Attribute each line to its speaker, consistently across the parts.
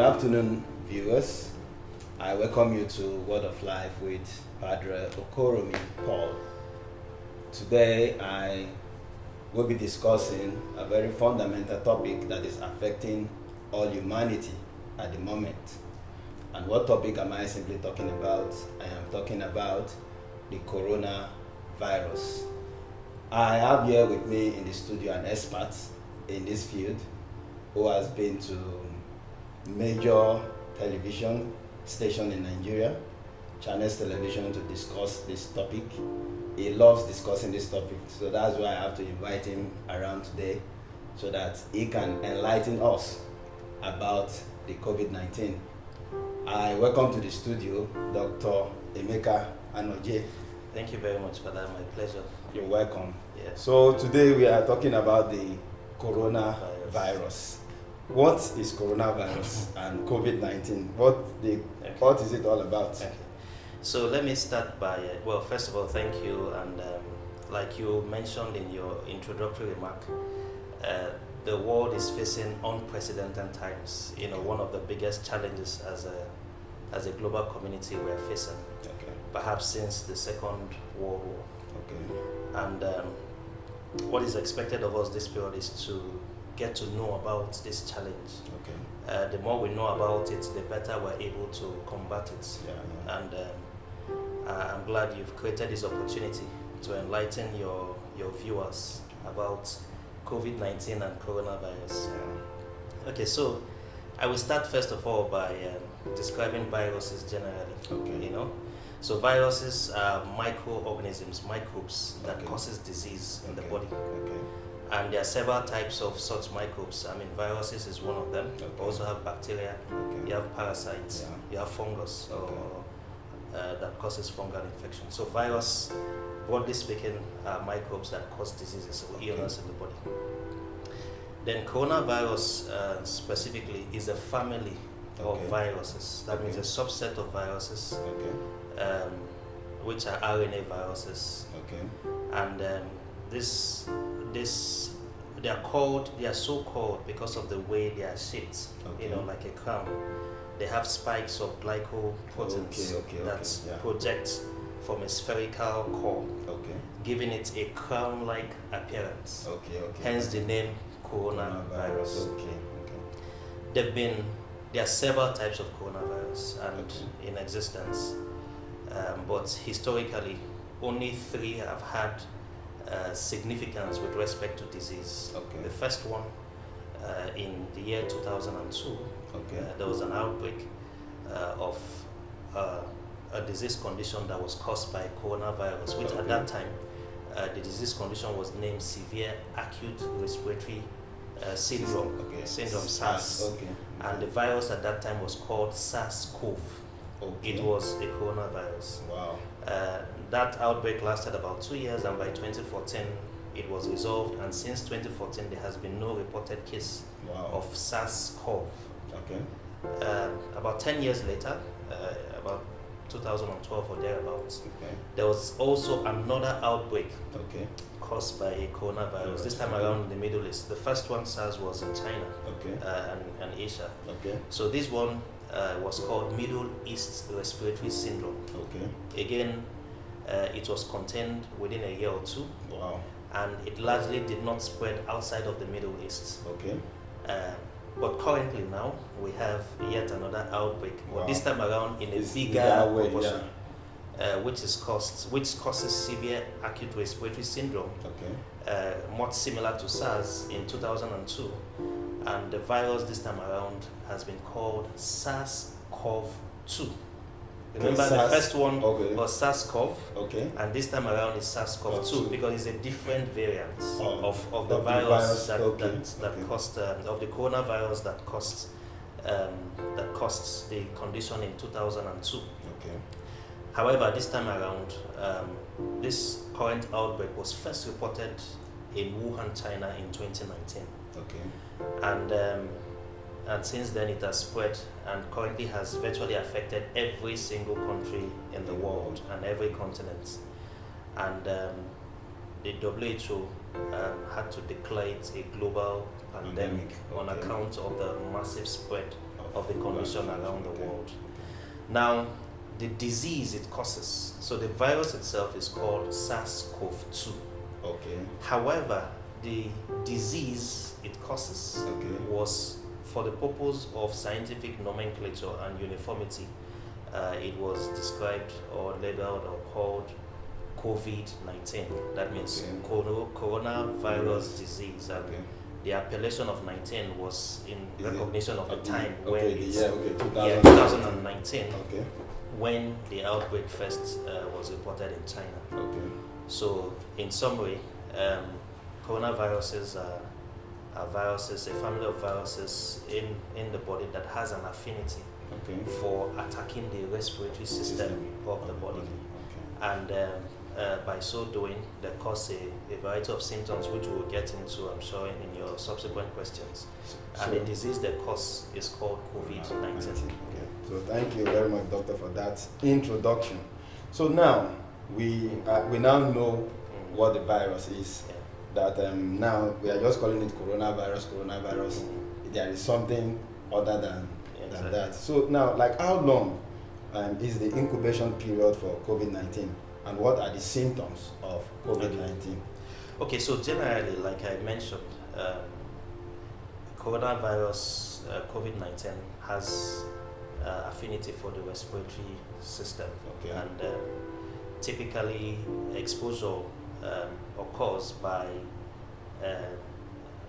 Speaker 1: Good afternoon, viewers. I welcome you to Word of Life with Padre Okoromi Paul. Today, I will be discussing a very fundamental topic that is affecting all humanity at the moment. And what topic am I simply talking about? I am talking about the coronavirus. I have here with me in the studio an expert in this field who has been to major television station in Nigeria, Channels Television, to discuss this topic. He loves discussing this topic, so that's why I have to invite him around today so that he can enlighten us about the COVID-19. I welcome to the studio Dr. Emeka Anoje.
Speaker 2: Thank you very much for that. My pleasure.
Speaker 1: You're welcome.
Speaker 2: Yeah.
Speaker 1: So today we are talking about the coronavirus. What is coronavirus and COVID-19? What is it all about?
Speaker 2: Okay. So let me start by, well, first of all, thank you. And like you mentioned in your introductory remark, the world is facing unprecedented times. You know, one of the biggest challenges as a global community we're facing, perhaps since the Second World War. And what is expected of us this period is to get to know about this challenge. The more we know about it, the better we're able to combat it. And I'm glad you've created this opportunity to enlighten your viewers about COVID-19 and coronavirus. Okay, so I will start first of all by describing viruses generally. You know, so viruses are microorganisms, microbes that causes disease in the body. And there are several types of such microbes. I mean, viruses is one of them. You also have bacteria, you have parasites, you have fungus that causes fungal infection. So virus, broadly speaking, are microbes that cause diseases or illness in the body. Then coronavirus specifically is a family of viruses. That means a subset of viruses, which are RNA viruses. And they are so called because of the way they are shaped, you know, like a crown. They have spikes of glycoproteins that project from a spherical core, giving it a crown-like appearance. Hence the name coronavirus. There are several types of coronavirus and in existence, but historically only 3 have had significance with respect to disease. The first one in the year 2002, there was an outbreak of a disease condition that was caused by coronavirus, which at that time the disease condition was named severe acute respiratory syndrome, SARS. And the virus at that time was called SARS-CoV. It was a coronavirus. That outbreak lasted about 2 years, and by 2014 it was resolved, and since 2014 there has been no reported case of SARS-CoV. About 10 years later, about 2012 or thereabouts, there was also another outbreak caused by a coronavirus, this time around in the Middle East. The first one, SARS, was in China and Asia. So this one was called Middle East Respiratory Syndrome. Again, it was contained within a year or two, and it largely did not spread outside of the Middle East. But currently now we have yet another outbreak, but this time around in a bigger proportion, which causes severe acute respiratory syndrome, much similar to SARS in 2002. And the virus this time around has been called SARS-CoV-2. Remember, the first one was SARS-CoV, and this time around is SARS-CoV-2 because it's a different variant of the virus that caused of the coronavirus that caused the condition in 2002. However, this time around, this current outbreak was first reported in Wuhan, China, in 2019. And since then it has spread and currently has virtually affected every single country in the world and every continent. And the WHO had to declare it a global pandemic on account of the massive spread of the condition around the world. Now, the disease it causes, so the virus itself is called SARS-CoV-2.
Speaker 1: Okay.
Speaker 2: However, the disease it causes was for the purpose of scientific nomenclature and uniformity. It was described or labeled or called COVID-19. That means coronavirus disease. And the appellation of 19 was in recognition of the time when it's 2019. When the outbreak first was reported in China. So, in summary, coronaviruses are viruses, a family of viruses in the body that has an affinity for attacking the respiratory system of the body. And by so doing, they cause a variety of symptoms which we'll get into, I'm sure, in your subsequent questions. And the disease they cause is called COVID-19.
Speaker 1: So thank you very much, Doctor, for that introduction. So now, we now know what the virus is. That now we are just calling it coronavirus. There is something other than that. So now, like, how long is the incubation period for COVID-19, and what are the symptoms of COVID-19?
Speaker 2: Okay, so generally, like I mentioned, coronavirus, COVID-19 has affinity for the respiratory system, and typically exposure occurs by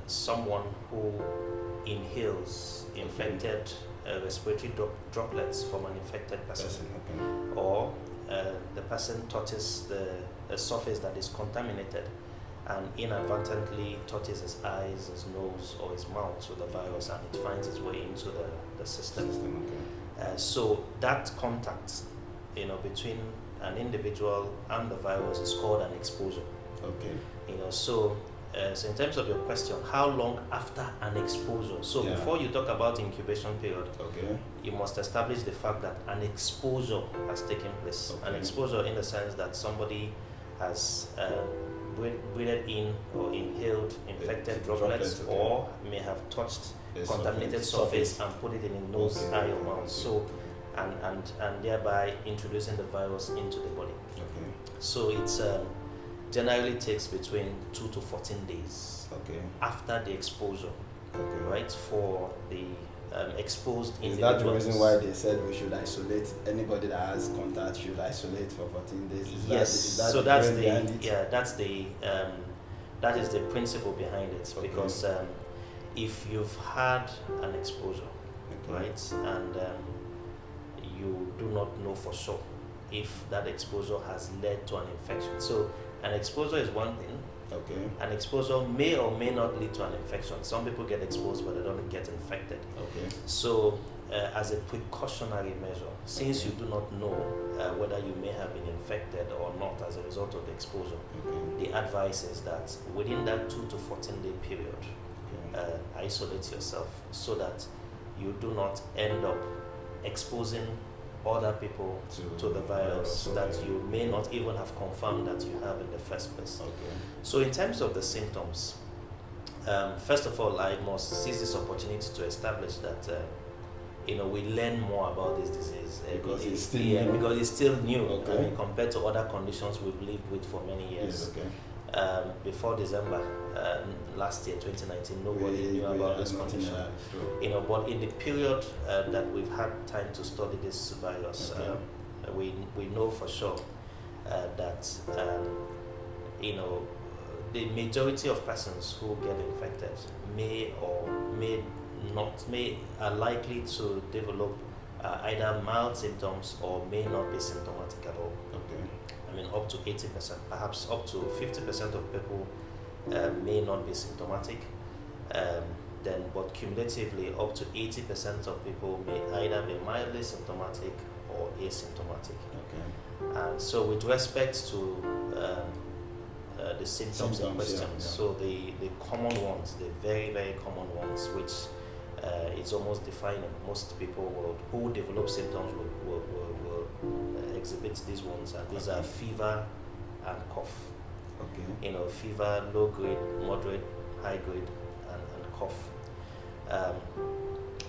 Speaker 2: someone who inhales infected respiratory droplets from an infected person, or the person touches the surface that is contaminated and inadvertently touches his eyes, his nose, or his mouth with the virus, and it finds its way into the system. So that contact, between an individual and the virus is called an exposure. So in terms of your question, how long after an exposure? So before you talk about incubation period, you must establish the fact that an exposure has taken place. An exposure in the sense that somebody has breathed in or inhaled infected droplets, or may have touched contaminated surface and put it in the nose, eye, or mouth. So, and thereby introducing the virus into the body. So it's generally takes between 2 to 14 days after the exposure, right, for the exposed individuals.
Speaker 1: Is that the reason why they said we should isolate anybody that has contact should isolate for 14 days?
Speaker 2: That is the principle behind it, because if you've had an exposure, right, and you do not know for sure if that exposure has led to an infection. So an exposure is one thing. An exposure may or may not lead to an infection. Some people get exposed but they don't get infected. So as a precautionary measure, since you do not know whether you may have been infected or not as a result of the exposure, the advice is that within that 2 to 14 day period, isolate yourself so that you do not end up exposing other people to the virus that you may not even have confirmed that you have in the first place. So in terms of the symptoms, first of all, I must seize this opportunity to establish that we learn more about this disease
Speaker 1: because it's
Speaker 2: still new. I mean, compared to other conditions we've lived with for many years. Before December last year, 2019, nobody knew about this condition. But in the period that we've had time to study this virus, we know for sure that the majority of persons who get infected are likely to develop either mild symptoms or may not be symptomatic at all. I mean, up to 80%, perhaps up to 50% of people may not be symptomatic. But cumulatively, up to 80% of people may either be mildly symptomatic or asymptomatic. And so, with respect to the symptoms in question, so the common ones, the very, very common ones, which it's almost defining. Most people who develop symptoms will exhibit these ones, and these are fever and cough. Fever, low grade, moderate, high grade, and cough.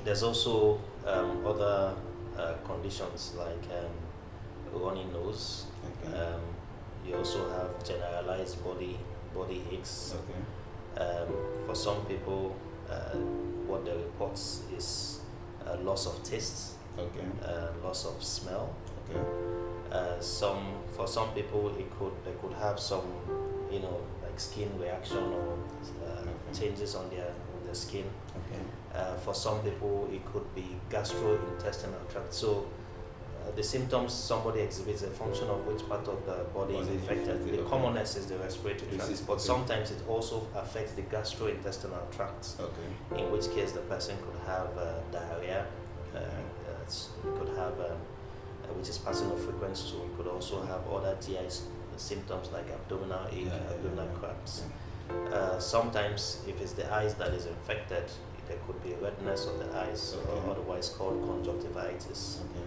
Speaker 2: There's also other conditions like runny nose.
Speaker 1: Okay.
Speaker 2: You also have generalized body aches.
Speaker 1: Okay.
Speaker 2: For some people, what they report is loss of taste,
Speaker 1: Okay.
Speaker 2: loss of smell.
Speaker 1: Okay.
Speaker 2: For some people, they could have some, like skin reaction or changes on their skin.
Speaker 1: Okay.
Speaker 2: For some people, it could be gastrointestinal tract. So the symptoms somebody exhibits a function of which part of the body is affected. The commonest is the respiratory tract, but sometimes it also affects the gastrointestinal tract.
Speaker 1: Okay.
Speaker 2: In which case the person could have diarrhea. Could have which is passing of frequency. So we could also have other GI symptoms like abdominal ache, abdominal cramps. Sometimes, if it's the eyes that is infected, there could be redness of the eyes, or otherwise called conjunctivitis.
Speaker 1: Okay.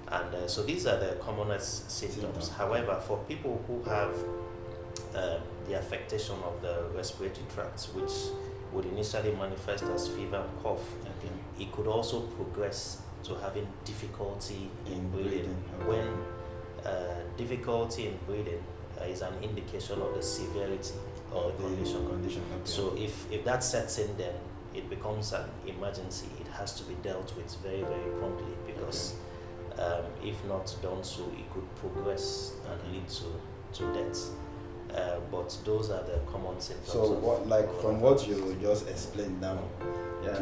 Speaker 2: And so these are the commonest symptoms. However, for people who have the affectation of the respiratory tract, which would initially manifest as fever and cough, it could also progress to having difficulty in breathing.
Speaker 1: Okay.
Speaker 2: When difficulty in breathing is an indication of the severity of the condition.
Speaker 1: Okay.
Speaker 2: So if that sets in, then it becomes an emergency. It has to be dealt with very, very promptly, because if not done so, it could progress and lead to death. But those are the common symptoms.
Speaker 1: So, from what you just explained now,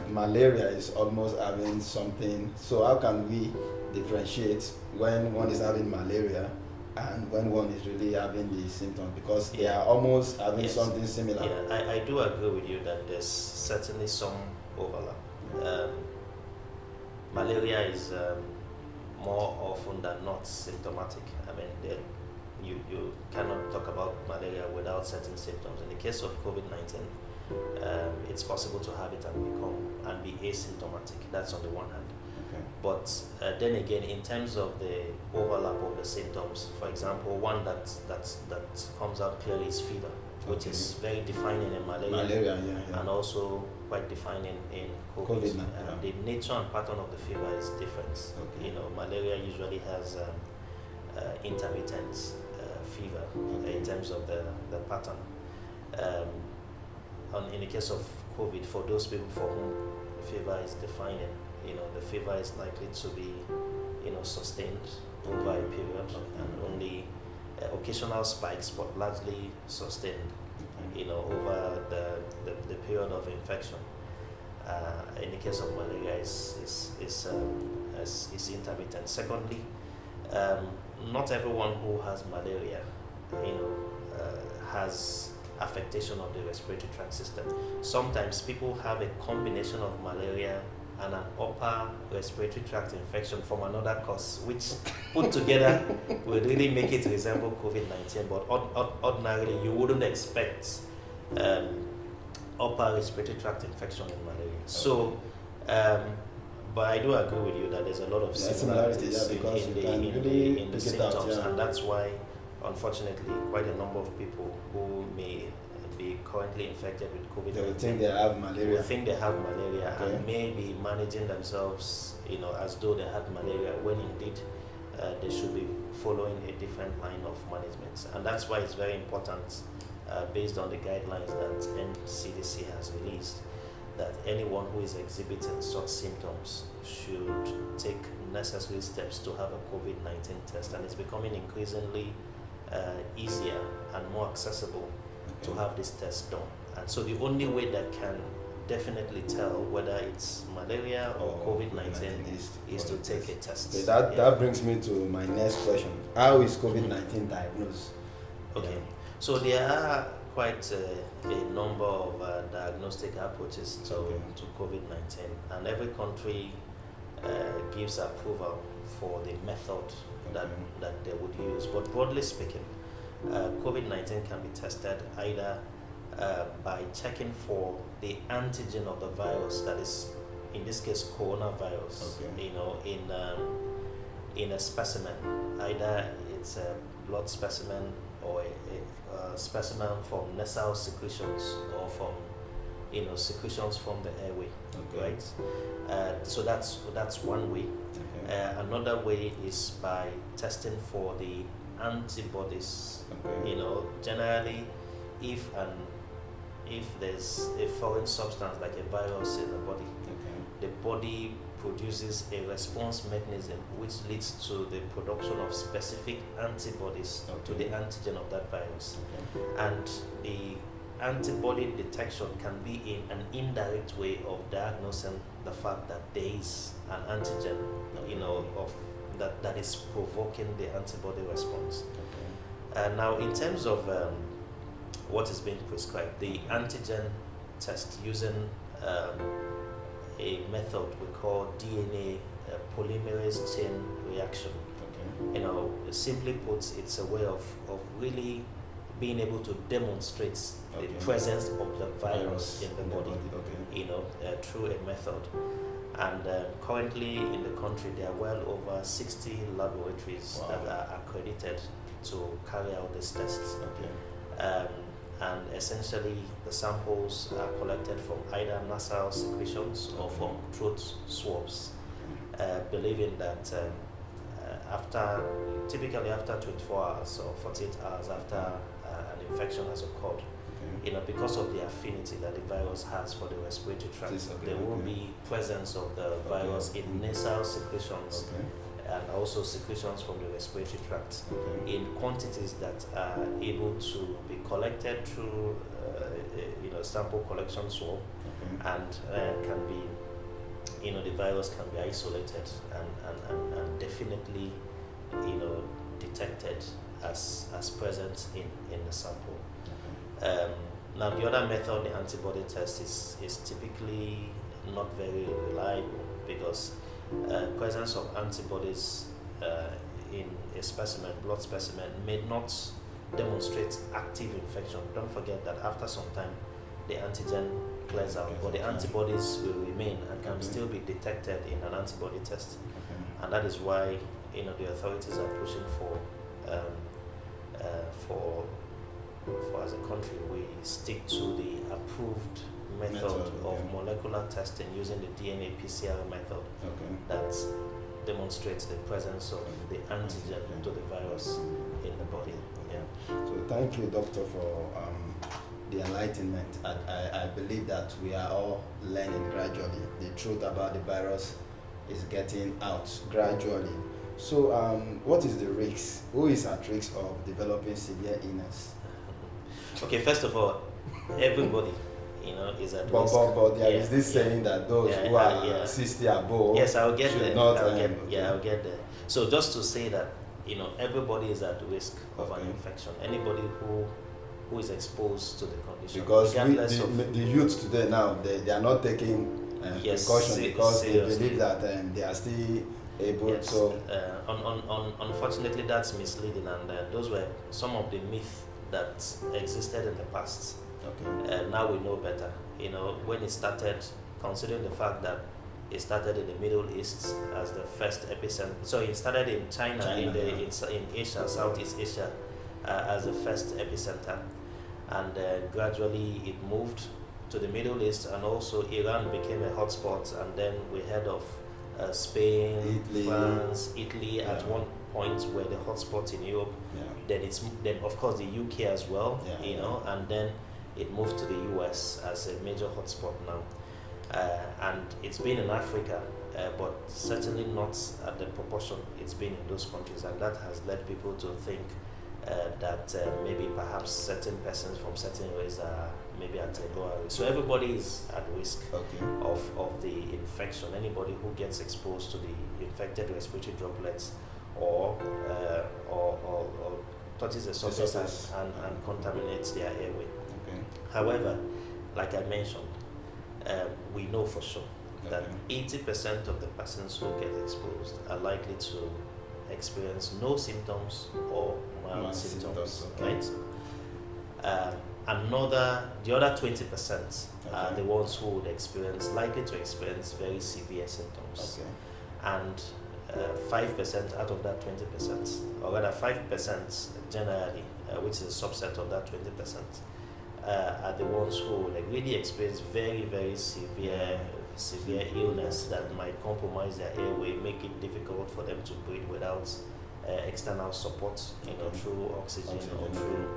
Speaker 1: malaria is almost having something. So, how can we differentiate when one is having malaria and when one is really having the symptoms? Because they are almost having something similar.
Speaker 2: Yeah, I do agree with you that there's certainly some overlap. Malaria is more often than not symptomatic. I mean, you cannot talk about malaria without certain symptoms. In the case of COVID-19, it's possible to have it and be asymptomatic. That's on the one hand.
Speaker 1: Okay.
Speaker 2: But then again, in terms of the overlap of the symptoms, for example, one that comes out clearly is fever, which is very defining in malaria, and also quite defining in COVID. The nature and pattern of the fever is different. Okay. Malaria usually has intermittent fever in terms of the pattern. In the case of COVID, for those people for whom fever is defining, the fever is likely to be, sustained over a period, and only occasional spikes, but largely sustained, over the period of infection. In the case of malaria, is intermittent. Secondly, not everyone who has malaria, has affectation of the respiratory tract system. Sometimes people have a combination of malaria and an upper respiratory tract infection from another cause, which put together will really make it resemble COVID-19. But ordinarily, you wouldn't expect upper respiratory tract infection in malaria. So, but I do agree with you that there's a lot of similarities in the symptoms, and that's why, unfortunately, quite a number of people who may be currently infected with COVID-19
Speaker 1: they will think they have malaria,
Speaker 2: and may be managing themselves, as though they had malaria, when indeed they should be following a different line of management. And that's why it's very important, based on the guidelines that NCDC has released, that anyone who is exhibiting such symptoms should take necessary steps to have a COVID-19 test. And it's becoming increasingly easier and more accessible to have this test done. And so the only way that can definitely tell whether it's malaria or COVID-19 is to take a test.
Speaker 1: Okay, that brings me to my next question. How is COVID-19 diagnosed?
Speaker 2: Okay, so there are quite a number of diagnostic approaches to COVID-19, and every country gives approval for the method that they would use. But broadly speaking, COVID-19 can be tested either by checking for the antigen of the virus, that is, in this case, coronavirus, in a specimen. Either it's a blood specimen or a specimen from nasal secretions or from secretions from the airway,
Speaker 1: Okay.
Speaker 2: right? So that's one way.
Speaker 1: Okay.
Speaker 2: Another way is by testing for the antibodies.
Speaker 1: Okay.
Speaker 2: Generally, if there's a foreign substance like a virus in the body,
Speaker 1: Okay.
Speaker 2: the body produces a response mechanism which leads to the production of specific antibodies to
Speaker 1: Okay.
Speaker 2: the antigen of that virus.
Speaker 1: Okay.
Speaker 2: And the antibody detection can be in an indirect way of diagnosing the fact that there is an antigen, of that is provoking the antibody response.
Speaker 1: Okay.
Speaker 2: Now, in terms of what is being prescribed, the antigen test using a method we call DNA polymerase chain reaction.
Speaker 1: Okay.
Speaker 2: Simply put, it's a way of really being able to demonstrate
Speaker 1: Okay.
Speaker 2: the presence of the virus in the body,
Speaker 1: Okay.
Speaker 2: through a method. And currently in the country, there are well over 60 laboratories
Speaker 1: Wow.
Speaker 2: that are accredited to carry out these tests.
Speaker 1: Okay.
Speaker 2: And essentially, the samples are collected from either nasal secretions or from throat swabs, believing that typically after 24 hours or 48 hours after an infection has occurred,
Speaker 1: Okay.
Speaker 2: because of the affinity that the virus has for the respiratory tract, there will be presence of the virus in nasal secretions
Speaker 1: Okay.
Speaker 2: and also secretions from the respiratory tract
Speaker 1: Okay.
Speaker 2: in quantities that are able to be collected through sample collection swab,
Speaker 1: Okay.
Speaker 2: and can be the virus can be isolated and definitely detected as present in the sample. Now, the other method, the antibody test, is typically not very reliable because presence of antibodies in a specimen, blood specimen, may not demonstrate active infection. Don't forget that after some time, the antigen clears out, but the antibodies will remain and can still be detected in an antibody test.
Speaker 1: Okay.
Speaker 2: And that is why the authorities are pushing for as a country, we stick to the approved method of molecular testing using the DNA PCR method that demonstrates the presence of the antigen to the virus in the body. Yeah.
Speaker 1: So thank you, doctor, for the enlightenment. I believe that we are all learning gradually. The truth about the virus is getting out gradually. So what is the risk? Who is at risk of developing severe illness?
Speaker 2: Okay, first of all, everybody, is at risk.
Speaker 1: But there is this saying that those who are 60 above.
Speaker 2: Yes, I'll get there.
Speaker 1: I'll
Speaker 2: get there. So just to say that, everybody is at risk of an infection. Anybody who is exposed to the condition.
Speaker 1: Because the youth today now, they are not taking precaution because seriously. They believe that they are still able.
Speaker 2: Yes.
Speaker 1: So
Speaker 2: unfortunately, that's misleading, and those were some of the myths that existed in the past.
Speaker 1: Okay.
Speaker 2: Now we know better. When it started, considering the fact that it started in the Middle East as the first epicenter. So it started in China in Asia, Southeast Asia, as the first epicenter, and gradually it moved to the Middle East, and also Iran became a hotspot, and then we heard of Spain,
Speaker 1: Italy.
Speaker 2: France, Italy at one point were the hotspots in Europe. Then of course the UK as well, and then it moved to the US as a major hotspot now, and it's been in Africa, but certainly not at the proportion it's been in those countries, and that has led people to think that maybe perhaps certain persons from certain races are maybe at a lower risk. So everybody is at risk of the infection. Anybody who gets exposed to the infected respiratory droplets or touches the surface and contaminates their airway.
Speaker 1: Okay.
Speaker 2: However, like I mentioned, we know for sure that 80% of the persons who get exposed are likely to experience no symptoms or mild symptoms, right? The other 20% are the ones who would likely to experience very severe symptoms. And 5% out of that 20%, or rather 5% generally, which is a subset of that 20%, are the ones who like really experience very, very severe illness that might compromise their airway, make it difficult for them to breathe without external support, through oxygen or through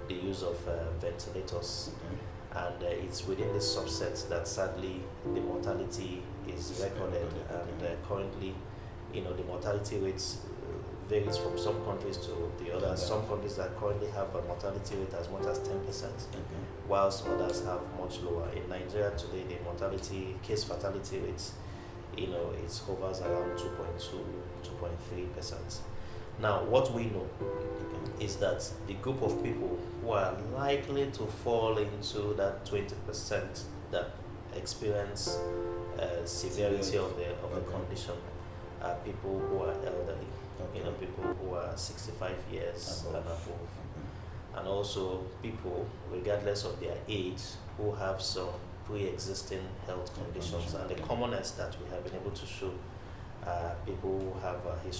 Speaker 2: the use of ventilators. And it's within this subset that sadly the mortality is recorded, and currently, the mortality rates varies from some countries to the others. Some countries that currently have a mortality rate as much as 10%, whilst others have much lower. In Nigeria today, the case fatality rates, it hovers around 2.2, 2.3%. Now, what we know is that the group of people who are likely to fall into that 20% that experience severity of the condition are people who are elderly, people who are 65 years and above. And also people, regardless of their age, who have some pre-existing health conditions. And the commonest that we have been able to show are people who have a history